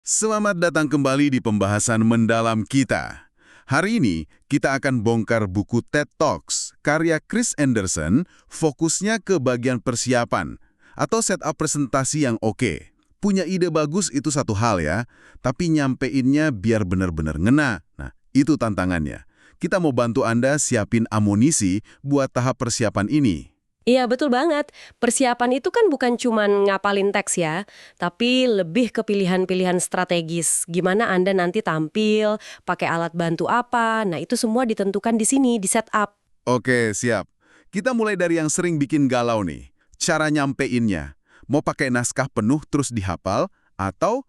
Selamat datang kembali di pembahasan mendalam kita. Hari ini kita akan bongkar buku TED Talks karya Chris Anderson, fokusnya ke bagian persiapan atau setup presentasi yang oke. Punya ide bagus itu satu hal ya, tapi nyampeinnya biar benar-benar ngena. Nah, itu tantangannya. Kita mau bantu Anda siapin amunisi buat tahap persiapan ini. Iya, betul banget. Persiapan itu kan bukan cuman ngapalin teks ya, tapi lebih ke pilihan-pilihan strategis. Gimana Anda nanti tampil, pakai alat bantu apa, nah itu semua ditentukan di sini, di setup. Oke, siap. Kita mulai dari yang sering bikin galau nih. Cara nyampeinnya. Mau pakai naskah penuh terus dihafal, atau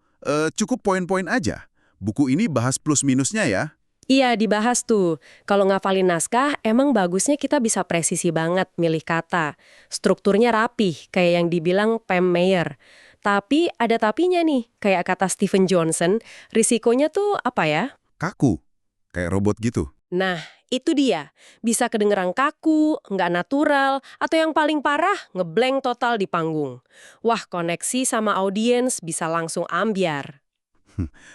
cukup poin-poin aja? Buku ini bahas plus minusnya ya. Iya, dibahas tuh. Kalau ngafalin naskah, emang bagusnya kita bisa presisi banget milih kata. Strukturnya rapih, kayak yang dibilang Pam Meyer. Tapi ada tapinya nih, kayak kata Stephen Johnson, risikonya tuh apa ya? Kaku, kayak robot gitu. Nah, itu dia. Bisa kedengeran kaku, nggak natural, atau yang paling parah, ngeblank total di panggung. Wah, koneksi sama audiens bisa langsung ambyar.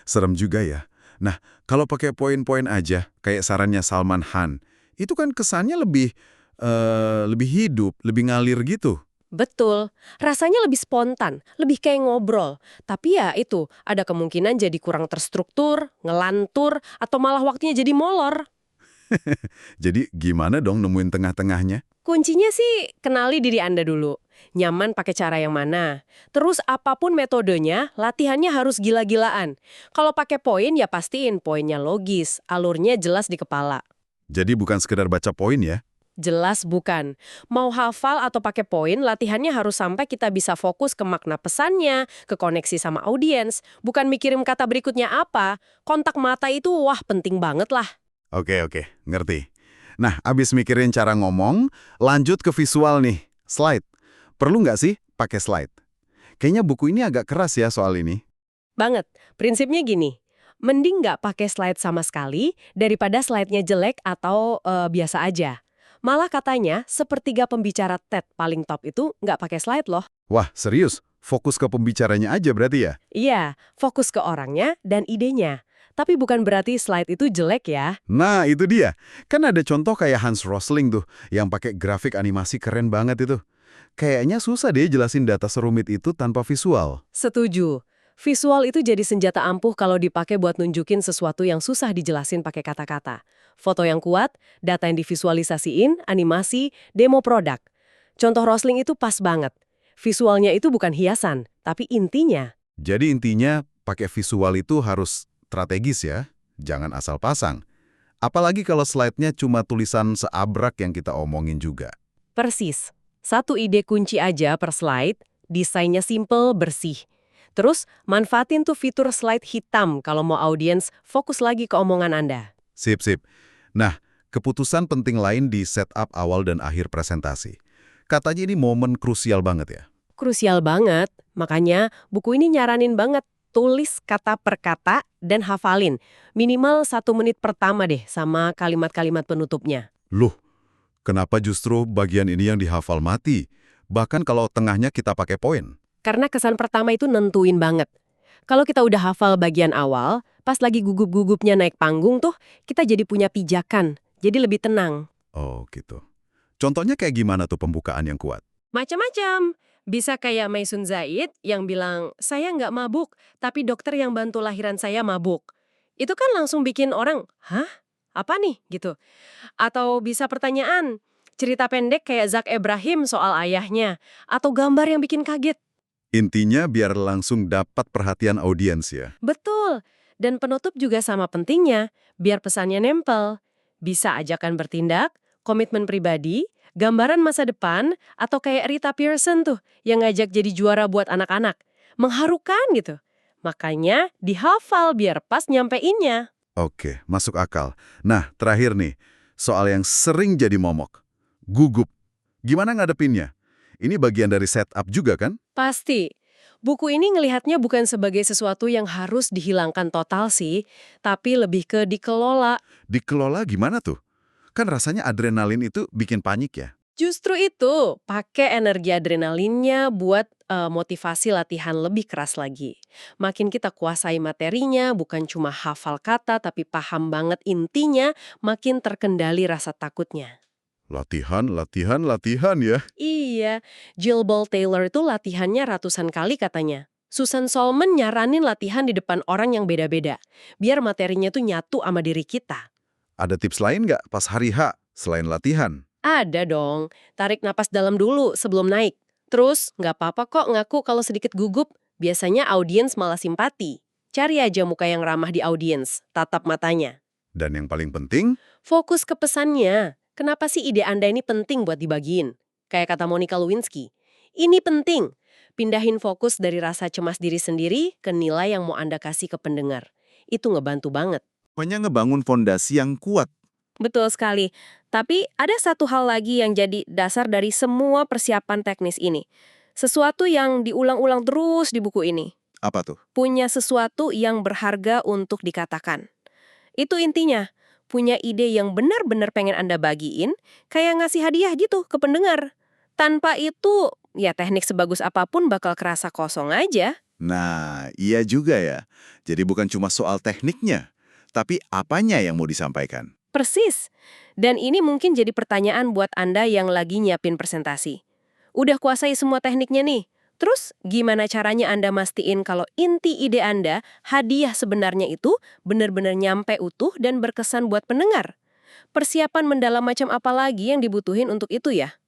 Serem juga ya. Nah, kalau pakai poin-poin aja, kayak sarannya Salman Khan, itu kan kesannya lebih hidup, lebih ngalir gitu. Betul, rasanya lebih spontan, lebih kayak ngobrol. Tapi ya itu, ada kemungkinan jadi kurang terstruktur, ngelantur, atau malah waktunya jadi molor. Jadi gimana dong nemuin tengah-tengahnya? Kuncinya sih kenali diri Anda dulu. Nyaman pakai cara yang mana. Terus apapun metodenya, latihannya harus gila-gilaan. Kalau pakai poin ya pastiin poinnya logis, alurnya jelas di kepala. Jadi bukan sekedar baca poin ya? Jelas bukan. Mau hafal atau pakai poin, latihannya harus sampai kita bisa fokus ke makna pesannya, ke koneksi sama audiens, bukan mikirin kata berikutnya apa. Kontak mata itu wah penting banget lah. Oke, ngerti. Nah, abis mikirin cara ngomong, lanjut ke visual nih, slide. Perlu nggak sih pakai slide? Kayaknya buku ini agak keras ya soal ini. Banget. Prinsipnya gini, mending nggak pakai slide sama sekali daripada slide-nya jelek atau biasa aja. Malah katanya, sepertiga pembicara TED paling top itu nggak pakai slide loh. Wah, serius? Fokus ke pembicaranya aja berarti ya? Iya, fokus ke orangnya dan idenya. Tapi bukan berarti slide itu jelek ya. Nah, itu dia. Kan ada contoh kayak Hans Rosling tuh, yang pakai grafik animasi keren banget itu. Kayaknya susah deh jelasin data serumit itu tanpa visual. Setuju. Visual itu jadi senjata ampuh kalau dipakai buat nunjukin sesuatu yang susah dijelasin pakai kata-kata. Foto yang kuat, data yang divisualisasiin, animasi, demo produk. Contoh Rosling itu pas banget. Visualnya itu bukan hiasan, tapi intinya. Jadi intinya, pakai visual itu harus strategis ya, jangan asal pasang. Apalagi kalau slide-nya cuma tulisan seabrak yang kita omongin juga. Persis. Satu ide kunci aja per slide, desainnya simple, bersih. Terus, manfaatin tuh fitur slide hitam kalau mau audiens fokus lagi ke omongan Anda. Sip. Nah, keputusan penting lain di setup awal dan akhir presentasi. Katanya ini momen krusial banget ya. Krusial banget, makanya buku ini nyaranin banget tulis kata per kata dan hafalin. Minimal 1 menit pertama deh sama kalimat-kalimat penutupnya. Loh, kenapa justru bagian ini yang dihafal mati? Bahkan kalau tengahnya kita pakai poin. Karena kesan pertama itu nentuin banget. Kalau kita udah hafal bagian awal, pas lagi gugup-gugupnya naik panggung tuh, kita jadi punya pijakan, jadi lebih tenang. Oh, gitu. Contohnya kayak gimana tuh pembukaan yang kuat? Macam-macam. Bisa kayak Maisun Zaid yang bilang, saya nggak mabuk, tapi dokter yang bantu lahiran saya mabuk. Itu kan langsung bikin orang, hah? Apa nih? Gitu. Atau bisa pertanyaan, cerita pendek kayak Zak Ibrahim soal ayahnya, atau gambar yang bikin kaget. Intinya biar langsung dapat perhatian audiens ya. Betul. Dan penutup juga sama pentingnya, biar pesannya nempel. Bisa ajakan bertindak, komitmen pribadi, gambaran masa depan, atau kayak Rita Pearson tuh, yang ngajak jadi juara buat anak-anak. Mengharukan gitu. Makanya dihafal biar pas nyampeinnya. Oke, masuk akal. Nah, terakhir nih, soal yang sering jadi momok. Gugup. Gimana ngadepinnya? Ini bagian dari setup juga kan? Pasti. Buku ini ngelihatnya bukan sebagai sesuatu yang harus dihilangkan total sih, tapi lebih ke dikelola. Dikelola gimana tuh? Kan rasanya adrenalin itu bikin panik ya. Justru itu, pakai energi adrenalinnya buat motivasi latihan lebih keras lagi. Makin kita kuasai materinya, bukan cuma hafal kata, tapi paham banget intinya, makin terkendali rasa takutnya. Latihan, latihan, latihan ya. Iya, Jill Ball Taylor itu latihannya ratusan kali katanya. Susan Solomon nyaranin latihan di depan orang yang beda-beda, biar materinya tuh nyatu sama diri kita. Ada tips lain nggak pas hari H selain latihan? Ada dong, tarik napas dalam dulu sebelum naik. Terus, nggak apa-apa kok ngaku kalau sedikit gugup, biasanya audiens malah simpati. Cari aja muka yang ramah di audiens, tatap matanya. Dan yang paling penting, Fokus ke pesannya. Kenapa sih ide Anda ini penting buat dibagiin? Kayak kata Monica Lewinsky. Ini penting. Pindahin fokus dari rasa cemas diri sendiri ke nilai yang mau Anda kasih ke pendengar. Itu ngebantu banget. pokoknya ngebangun fondasi yang kuat. Betul sekali. Tapi ada satu hal lagi yang jadi dasar dari semua persiapan teknis ini. Sesuatu yang diulang-ulang terus di buku ini. Apa tuh? Punya sesuatu yang berharga untuk dikatakan. Itu intinya. Punya ide yang benar-benar pengen Anda bagiin, kayak ngasih hadiah gitu ke pendengar. Tanpa itu, ya teknik sebagus apapun bakal kerasa kosong aja. Nah, iya juga ya. Jadi bukan cuma soal tekniknya, tapi apanya yang mau disampaikan. Persis. Dan ini mungkin jadi pertanyaan buat Anda yang lagi nyiapin presentasi. Udah kuasai semua tekniknya nih. Terus gimana caranya Anda mastiin kalau inti ide Anda, hadiah sebenarnya itu benar-benar nyampe utuh dan berkesan buat pendengar? Persiapan mendalam macam apa lagi yang dibutuhin untuk itu ya?